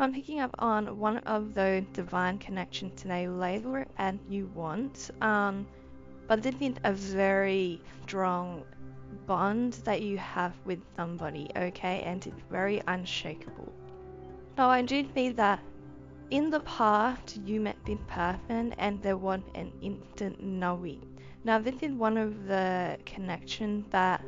So I'm picking up on one of those divine connections today. Label it as you want, but this is a very strong bond that you have with somebody, okay? And it's very unshakable. So I do see that in the past you met this person and there was an instant knowing. Now this is one of the connections that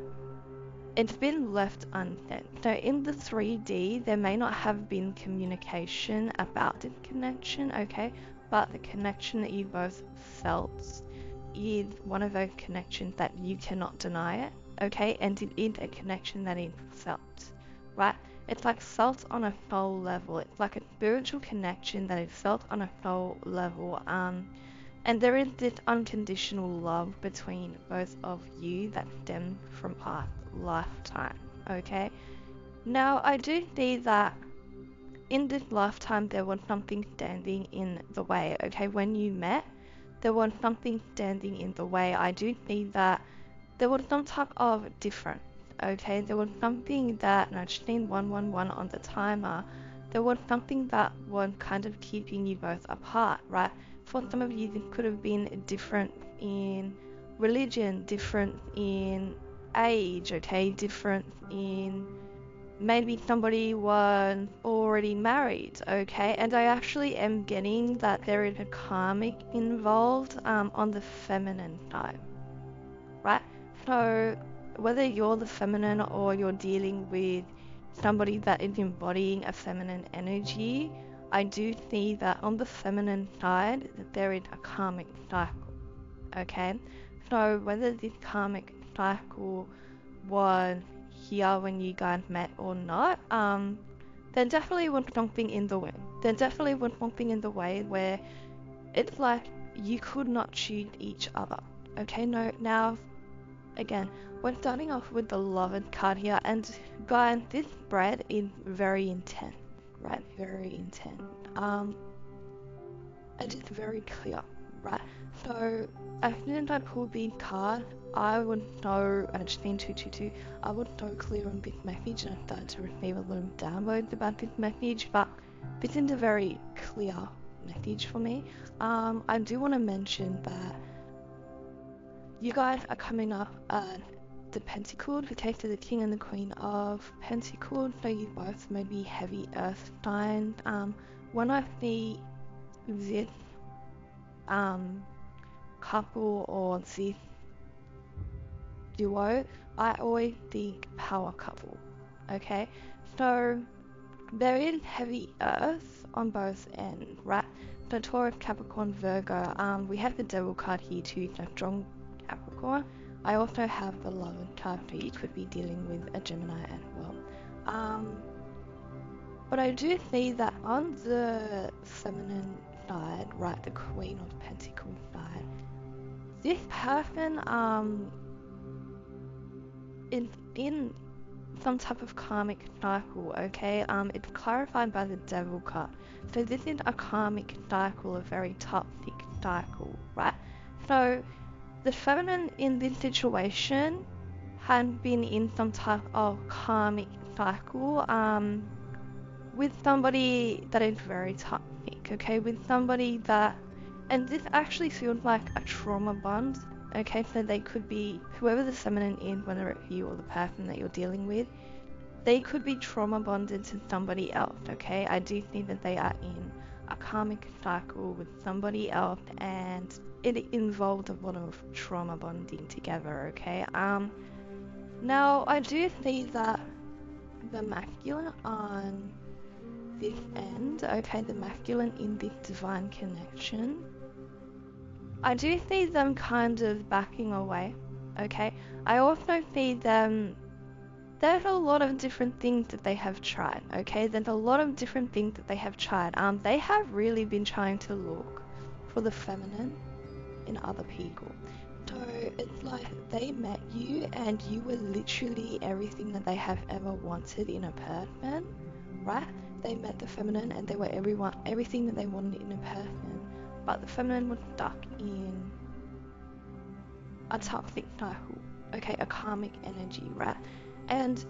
it's been left unsaid. So in the 3D, there may not have been communication about this connection, okay? But the connection that you both felt is one of those connections that you cannot deny it, okay? And it is a connection that is felt, right? It's like felt on a soul level. It's like a spiritual connection that is felt on a soul level. And there is this unconditional love between both of you that stems from past lifetime, okay? Now, I do see that in this lifetime there was something standing in the way, okay? When you met, there was something standing in the way. I do see that there was some type of difference, okay? There was something that, and I've seen 111 on the timer, there was something that was kind of keeping you both apart, right? For some of you, this could have been different in religion, different in age, okay? Different in maybe somebody was already married, okay? And I actually am getting that there is a karmic involved on the feminine side, right? So whether you're the feminine or you're dealing with somebody that is embodying a feminine energy, I do see that on the feminine side that there is a karmic cycle, okay? So whether this karmic cycle was here when you guys met or not, there definitely was something in the way. There definitely was something in the way where it's like you could not choose each other, okay? No, now again, we're starting off with the Loved card here, and guys, this spread is very intense, right? Very intense. And it's very clear, right? So as soon as I pulled these cards, I would know, and it's been 222, I would know clear on this message, and I started to receive a little downloads about this message, but this is a very clear message for me. I do want to mention that you guys are coming up at the Pentacles, the case of the King and the Queen of Pentacles, so you both may be heavy earth signs. When I see this couple or this duo, I always think power couple, okay? So there is heavy earth on both ends, right? So Taurus, Capricorn, Virgo, we have the Devil card here too, so strong Capricorn. I also have the Loved card, so you could be dealing with a Gemini as well. But I do see that on the feminine side, right, the Queen of Pentacles side, this person is in some type of karmic cycle, okay? It's clarified by the Devil card. So this is a karmic cycle, a very toxic cycle, right? So the feminine in this situation has been in some type of karmic cycle with somebody that is very toxic, okay? With somebody that, and this actually feels like a trauma bond, okay? So they could be, whoever the feminine is, whether it's you or the person that you're dealing with, they could be trauma bonded to somebody else, okay? I do think that they are in a karmic cycle with somebody else, and it involved a lot of trauma bonding together, okay? Now I do see that the masculine on this end, okay, the masculine in this divine connection, I do see them kind of backing away, okay? I also see them, there's a lot of different things that they have tried, okay? There's a lot of different things that they have tried. They have really been trying to look for the feminine in other people. So it's like they met you and you were literally everything that they have ever wanted in a person, right? They met the feminine and they were everything that they wanted in a person, but the feminine was stuck in a toxic cycle, okay, a karmic energy, right? And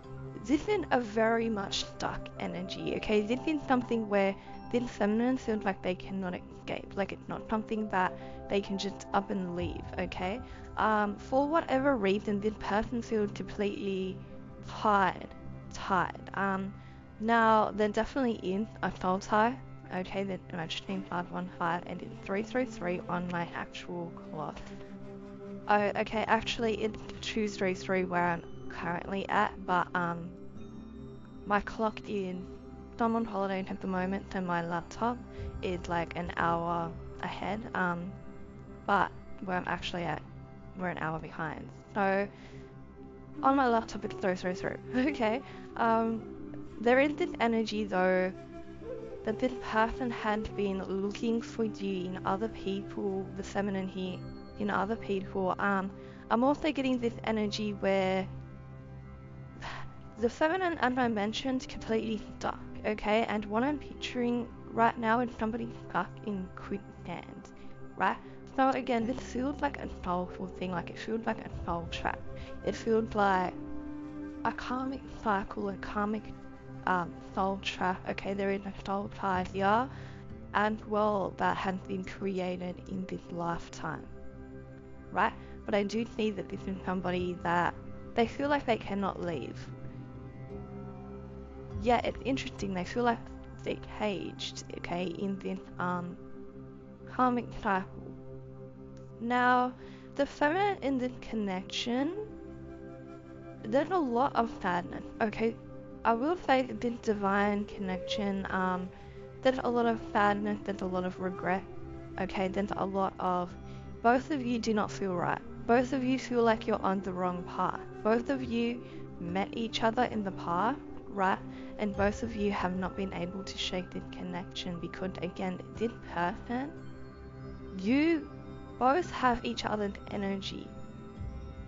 this is a very much stuck energy, okay? This is something where this feminine feels like they cannot escape, like it's not something that they can just up and leave, okay? For whatever reason, this person feels completely tired. Now they're definitely in a soul tie, okay? They're matching 515 and it's 333 on my actual clock. Oh, okay, actually it's 233 where I'm currently at, but my clock is, I'm on holiday at the moment, so my laptop is like an hour ahead, but where I'm actually at, we're an hour behind. So on my laptop it's 333. Okay. There is this energy though that this person has been looking for you in other people, the feminine here, in other people. I'm also getting this energy where the feminine, as I mentioned, completely stuck, okay? And what I'm picturing right now is somebody stuck in quicksand, right? So again, this feels like a soulful thing, like it feels like a soul trap. It feels like a karmic cycle, a karmic soul trap, okay? There is a soul tie here, and well, that has been created in this lifetime, right? But I do see that this is somebody that they feel like they cannot leave. Yeah, it's interesting. They feel like they're caged, okay, in this karmic cycle. Now, the feminine in this connection, there's a lot of sadness, okay? I will say that this divine connection, there's a lot of sadness, there's a lot of regret, okay? There's a lot of, both of you do not feel right. Both of you feel like you're on the wrong path. Both of you met each other in the past, right? And both of you have not been able to shake this connection because, again, this person, you both have each other's energy,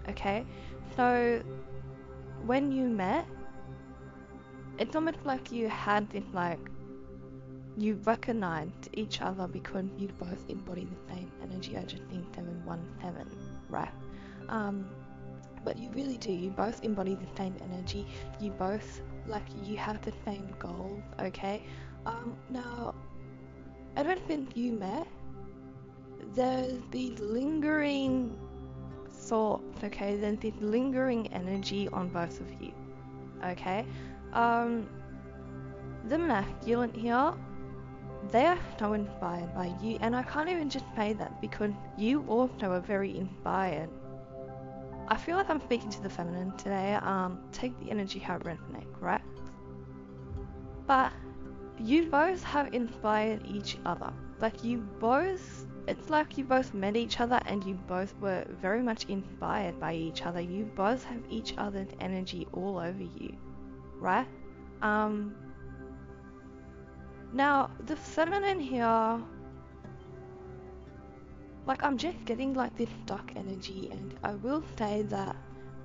okay? So when you met, it's almost like you had this, like, you recognized each other because you both embody the same energy. I just think 717, right? But you really do. You both embody the same energy. You both, like, you have the same goals, okay? Now, ever since you met, there's these lingering thoughts, okay? There's this lingering energy on both of you, okay? The masculine here, they are so inspired by you, and I can't even just say that because you also are very inspired. I feel like I'm speaking to the feminine today. Take the energy how it resonates, right? But you both have inspired each other. Like you both, it's like you both met each other and you both were very much inspired by each other. You both have each other's energy all over you, right? Now the feminine here, like I'm just getting like this dark energy, and I will say that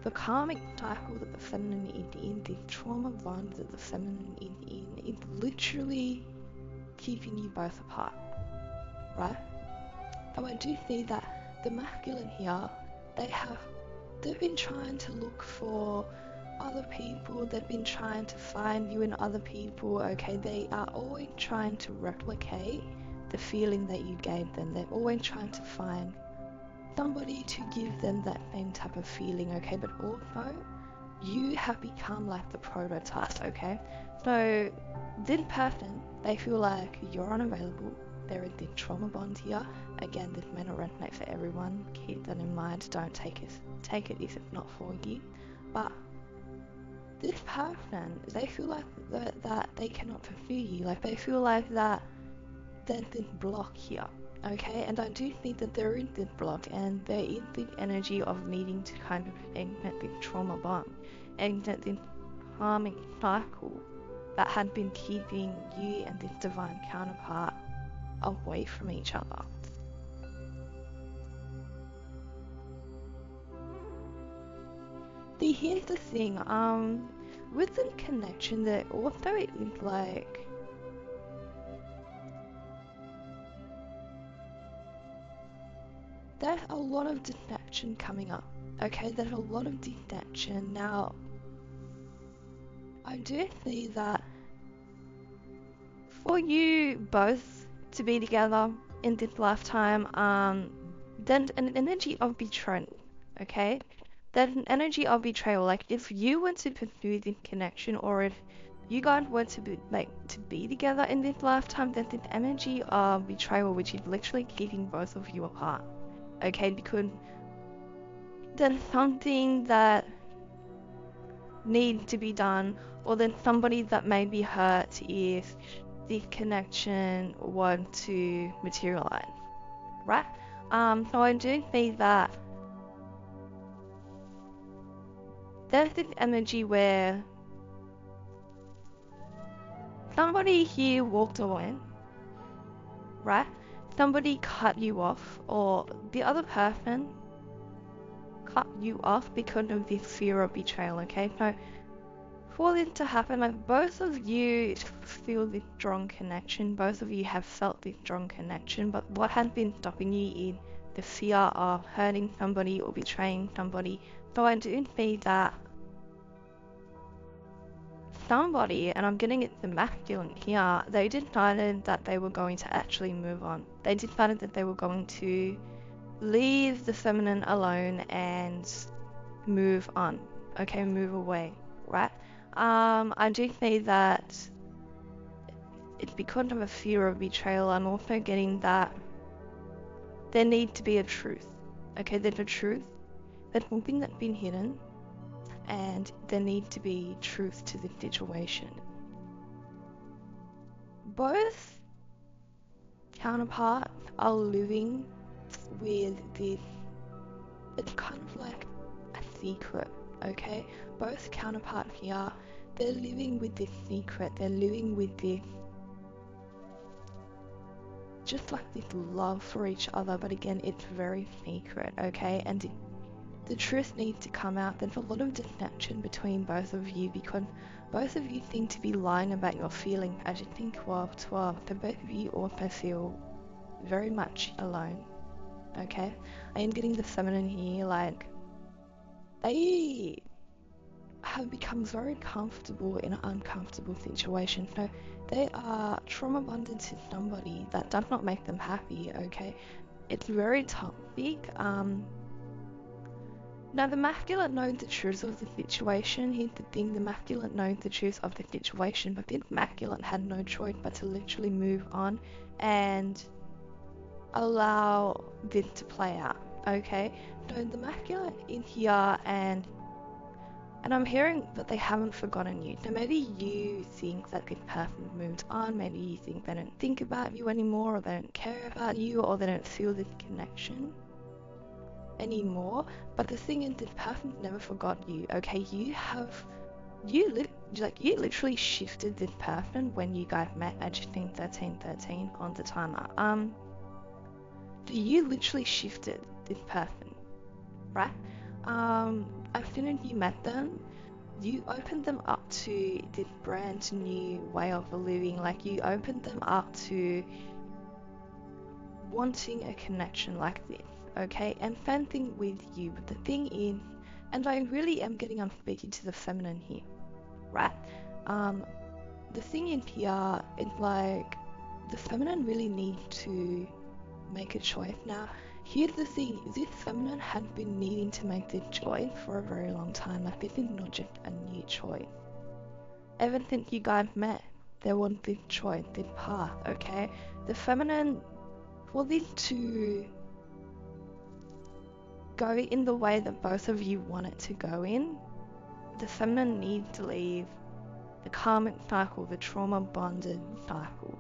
the karmic cycle that the feminine is in, the trauma bond that the feminine is in, is literally keeping you both apart, right? So I do see that the masculine here, they've been trying to look for other people, they've been trying to find you in other people, okay? They are always trying to replicate the feeling that you gave them. They're always trying to find somebody to give them that same type of feeling, okay? But also, you have become like the prototype, okay? So, this person, they feel like you're unavailable. There is this trauma bond here. Again, this may not resonate for everyone. Keep that in mind. Don't take it if it's not for you. But this person, they feel like that they cannot pursue you. Like they feel like that there's this block here, okay? And I do think that there is this block, and there is the energy of needing to kind of exit this trauma bond, exit this karmic cycle that had been keeping you and this divine counterpart away from each other. See, here's the thing, with the connection that also it is like, there's a lot of detachment coming up, okay? There's a lot of detachment. Now, I do see that for you both to be together in this lifetime, then an energy of betrayal, okay? Then an energy of betrayal, like if you were to pursue this connection, or if you guys were to be together in this lifetime, then this energy of betrayal, which is literally keeping both of you apart, okay? Because there's something that needs to be done, or then somebody that may be hurt if this connection were to materialize, right? So I do see that there's this energy where somebody here walked away, right? Somebody cut you off, or the other person cut you off because of this fear of betrayal, okay? So for this to happen, like both of you feel this strong connection, both of you have felt this strong connection, but what has been stopping you is the fear of hurting somebody or betraying somebody. So I do see that somebody, and I'm getting it the masculine here, they decided that they were going to actually move on. They decided that they were going to leave the feminine alone and move on, okay, move away, right? I do see that it's because of a fear of betrayal. I'm also getting that there needs to be a truth, okay? There's a truth, there's something that's been hidden, and there needs to be truth to the situation. Both counterparts are living with this, it's kind of like a secret, okay? Both counterparts here, they're living with this secret, they're living with this, just like this love for each other, but again, it's very secret, okay? And the truth needs to come out. There's a lot of deception between both of you because both of you seem to be lying about your feelings as you think 12, so both of you also feel very much alone, okay? I am getting the feminine here, like, they have become very comfortable in an uncomfortable situation, so they are trauma bonded to somebody that does not make them happy, okay? It's very toxic. Now the masculine knows the truth of the situation. Here's the thing, the masculine knows the truth of the situation, but this masculine had no choice but to literally move on and allow this to play out, okay? So the masculine in here, and I'm hearing that they haven't forgotten you. So maybe you think that this person moved on, maybe you think they don't think about you anymore, or they don't care about you, or they don't feel this connection anymore. But the thing is, this person never forgot you, okay? You literally shifted this person when you guys met at 13 on the timer. So you literally shifted this person, right? As soon as you met them, you opened them up to this brand new way of living. Like, you opened them up to wanting a connection like this, okay? And same thing with you. But the thing is, and I really am getting, I'm speaking to the feminine here, right? The thing in here is like, the feminine really needs to make a choice. Now, here's the thing, this feminine has been needing to make this choice for a very long time. Like, this is not just a new choice. Ever since you guys met, there was this choice, this path, okay? The feminine, for this to go in the way that both of you want it to go in, the feminine needs to leave the karmic cycle, the trauma bonded cycle,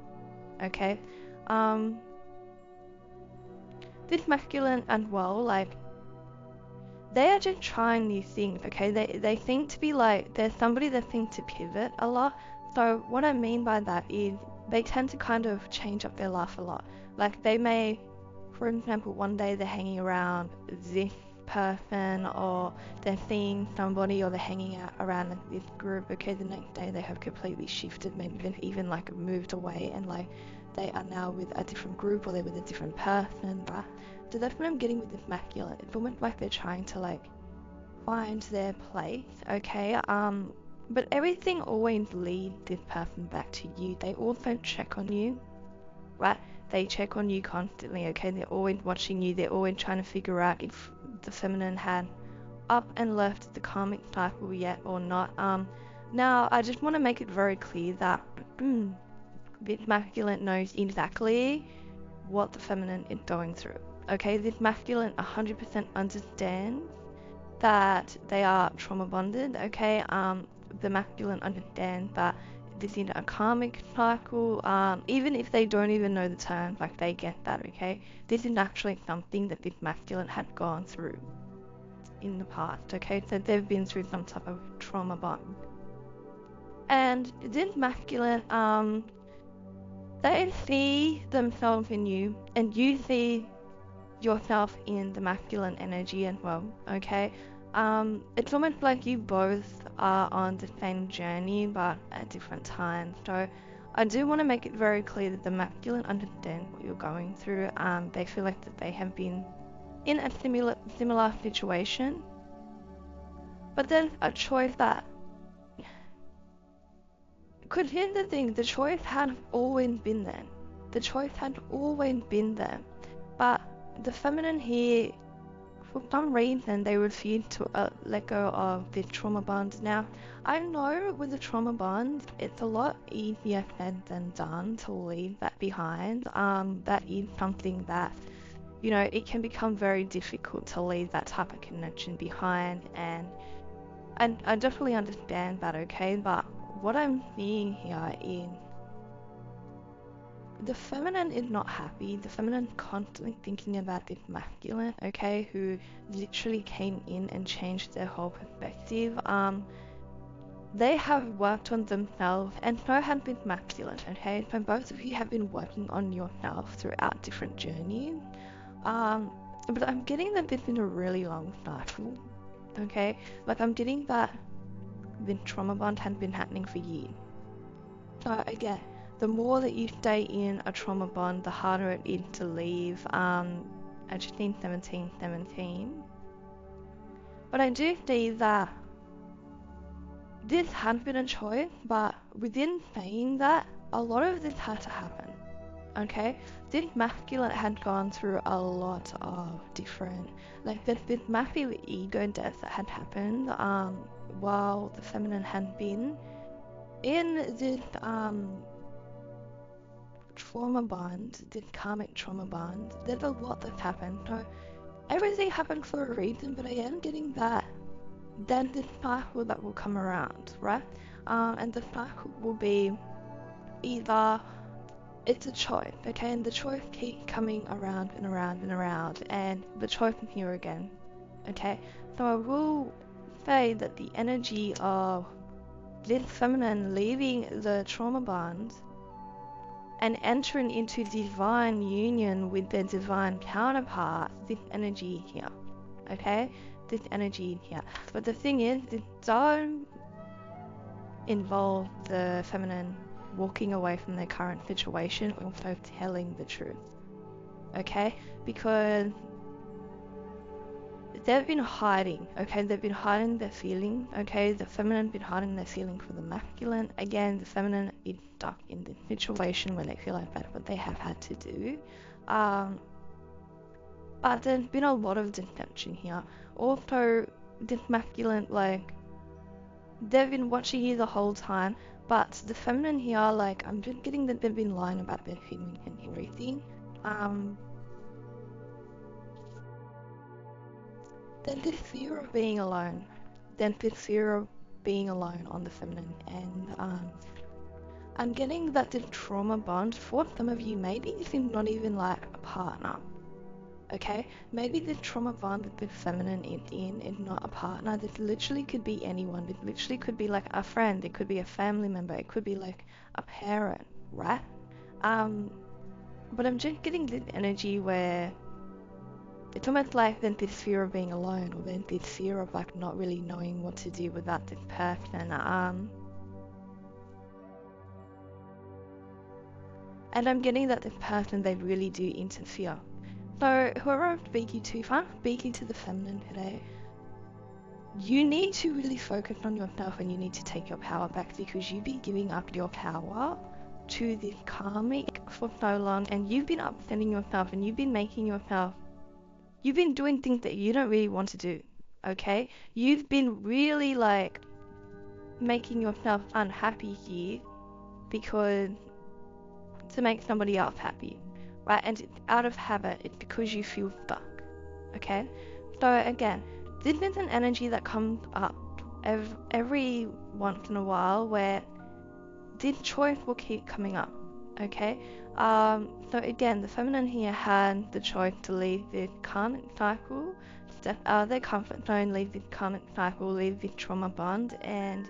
okay? This masculine as well, like, they are just trying new things, okay? They seem to be like, there's somebody that seems to pivot a lot. So what I mean by that is they tend to kind of change up their life a lot. Like, they may, for example, one day they're hanging around this person, or they're seeing somebody, or they're hanging out around this group, okay? The next day they have completely shifted, maybe they've even like moved away, and like they are now with a different group, or they're with a different person, right? So that's what I'm getting with this masculine. It's almost like they're trying to like find their place, okay? But everything always leads this person back to you. They also check on you, right? They check on you constantly, okay? They're always watching you. They're always trying to figure out if the feminine had up and left the karmic cycle yet or not. Now, I just want to make it very clear that this masculine knows exactly what the feminine is going through, okay? This masculine 100% understands that they are trauma bonded, okay? The masculine understands that this is a karmic cycle, even if they don't even know the term, like they get that, okay? This is actually something that this masculine had gone through in the past, okay? So they've been through some type of trauma bond. And this masculine, they see themselves in you, and you see yourself in the masculine energy as well, okay? It's almost like you both are on the same journey but at different times. So I do want to make it very clear that the masculine understands what you're going through. They feel like that they have been in a similar situation, but then a choice that, because here's the thing, the choice had always been there. The choice had always been there, but the feminine here, for some reason, they refuse to let go of the trauma bond. Now, I know with the trauma bond, it's a lot easier said than done to leave that behind. That is something that, you know, it can become very difficult to leave that type of connection behind, and I definitely understand that, okay? But what I'm seeing here is the feminine is not happy. The feminine is constantly thinking about this masculine, okay, who literally came in and changed their whole perspective. They have worked on themselves, and so has this masculine, okay? So both of you have been working on yourself throughout different journeys. But I'm getting that this is a really long cycle, okay? Like I'm getting that this trauma bond has been happening for years. So again, the more that you stay in a trauma bond, the harder it is to leave. I just need 17. But I do see that this has been a choice, but within saying that, a lot of this had to happen, okay? This masculine had gone through a lot of different, like there's this massive ego death that had happened while the feminine had been in this trauma bond, this karmic trauma bond. There's a lot that's happened. So everything happened for a reason, but I am getting that then this cycle that will come around, right? And the cycle will be either it's a choice, okay, and the choice keeps coming around and around and around, and the choice is here again, okay? So I will say that the energy of this feminine leaving the trauma bond and entering into divine union with their divine counterpart, this energy here, okay? This energy here. But the thing is, this don't involve the feminine walking away from their current situation, also telling the truth, okay? Because they've been hiding, okay? They've been hiding their feelings, okay? The feminine been hiding their feeling for the masculine. Again, the feminine is stuck in this situation where they feel like that's what they have had to do. But there's been a lot of deception here. Also, this masculine, like, they've been watching you the whole time, but the feminine here, like, I'm just getting that they've been lying about their feelings and everything. Then this fear of being alone. Then this fear of being alone on the feminine. And I'm getting that the trauma bond, for some of you, maybe this is not even like a partner. Okay? Maybe the trauma bond that the feminine is in is not a partner. This literally could be anyone. This literally could be like a friend. It could be a family member. It could be like a parent, right? But I'm just getting this energy where it's almost like then this fear of being alone, or then this fear of like not really knowing what to do without this person. And I'm getting that this person, they really do interfere. So whoever I'm speaking to, if I'm speaking to the feminine today, you need to really focus on yourself, and you need to take your power back, because you've been giving up your power to this karmic for so long, and you've been upsetting yourself, and you've been doing things that you don't really want to do, okay? You've been really like making yourself unhappy here because to make somebody else happy, right? And it's out of habit, it's because you feel stuck, okay? So again, this is an energy that comes up every once in a while, where this choice will keep coming up, okay? So again, the feminine here had the choice to leave this karmic cycle, step out of their comfort zone, leave this karmic cycle, leave this trauma bond, and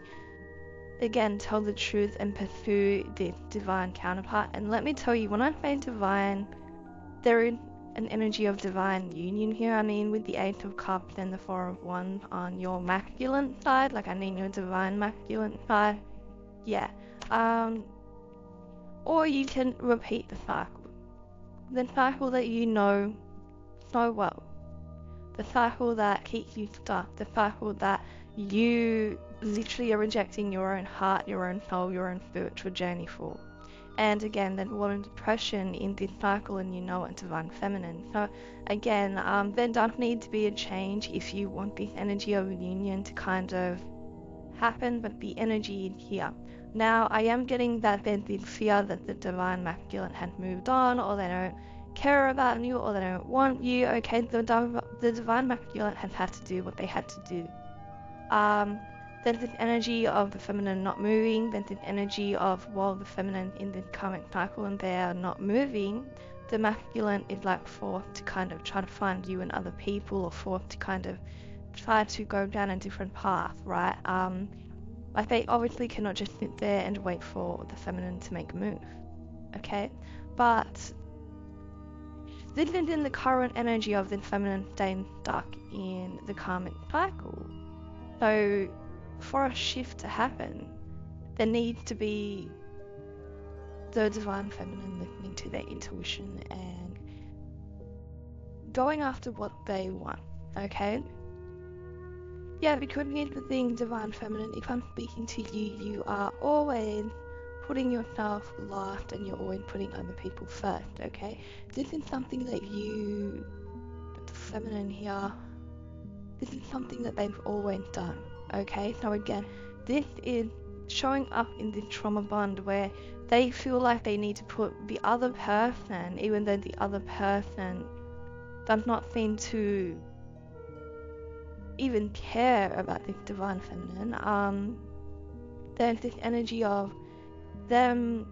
again, tell the truth and pursue this divine counterpart. And let me tell you, when I say divine, there is an energy of divine union here. I mean, with the Eight of Cups and the Four of Wands on your masculine side, like I mean your divine masculine side, yeah. Or you can repeat the cycle that you know so well, the cycle that keeps you stuck, the cycle that you literally are rejecting your own heart, your own soul, your own spiritual journey for. And again, there's a lot of depression in this cycle, and you know it's divine feminine. So again, there does need to be a change if you want this energy of union to kind of happen, but the energy is here. Now, I am getting that there's this fear that the divine masculine has moved on, or they don't care about you, or they don't want you. Okay, the divine masculine has had to do what they had to do. There's this energy of the feminine not moving. There's this energy of, while the feminine in the karmic cycle and they are not moving, the masculine is like forced to kind of try to find you and other people, or forced to kind of try to go down a different path, right? Like they obviously cannot just sit there and wait for the feminine to make a move, okay? But this is in the current energy of the feminine staying stuck in the karmic cycle. So for a shift to happen, there needs to be the divine feminine listening to their intuition and going after what they want, okay? Yeah, because here's the thing, divine feminine, if I'm speaking to you, you are always putting yourself last, and you're always putting other people first, okay? This is something that you, the feminine here, this is something that they've always done, okay? So again, this is showing up in this trauma bond where they feel like they need to put the other person, even though the other person does not seem to even care about this divine feminine. There's this energy of them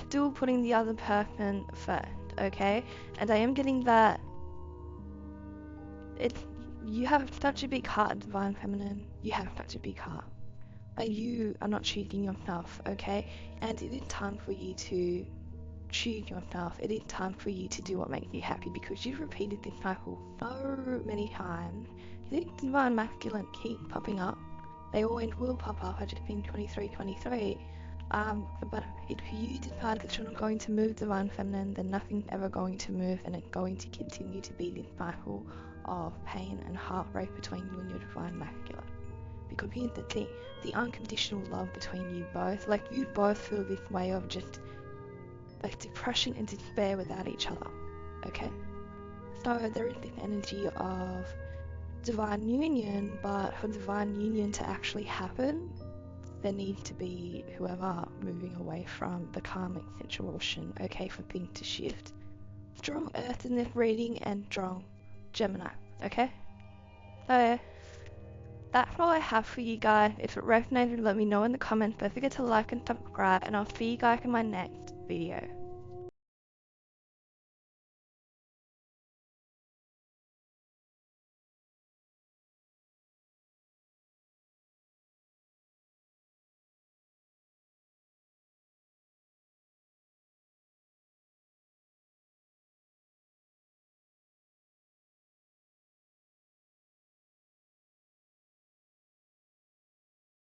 still putting the other person first, okay? And I am getting that you have such a big heart, divine feminine. You have such a big heart, but you are not choosing yourself, okay? And it is time for you to choose yourself. It is time for you to do what makes you happy, because you've repeated this cycle so many times. This divine masculine keep popping up. They always will pop up. I just been 23. But if you decide that you're not going to move divine feminine, then nothing's ever going to move, and it's going to continue to be this cycle of pain and heartbreak between you and your divine masculine. Because here's the thing, the unconditional love between you both, like you both feel this way of just like depression and despair without each other, okay? So there is this energy of divine union, but for divine union to actually happen, there needs to be whoever moving away from the karmic situation, okay, for things to shift. Strong Earth in this reading and strong Gemini, okay? So that's all I have for you guys. If it resonated, let me know in the comments. Don't forget to like and subscribe, and I'll see you guys in my next video.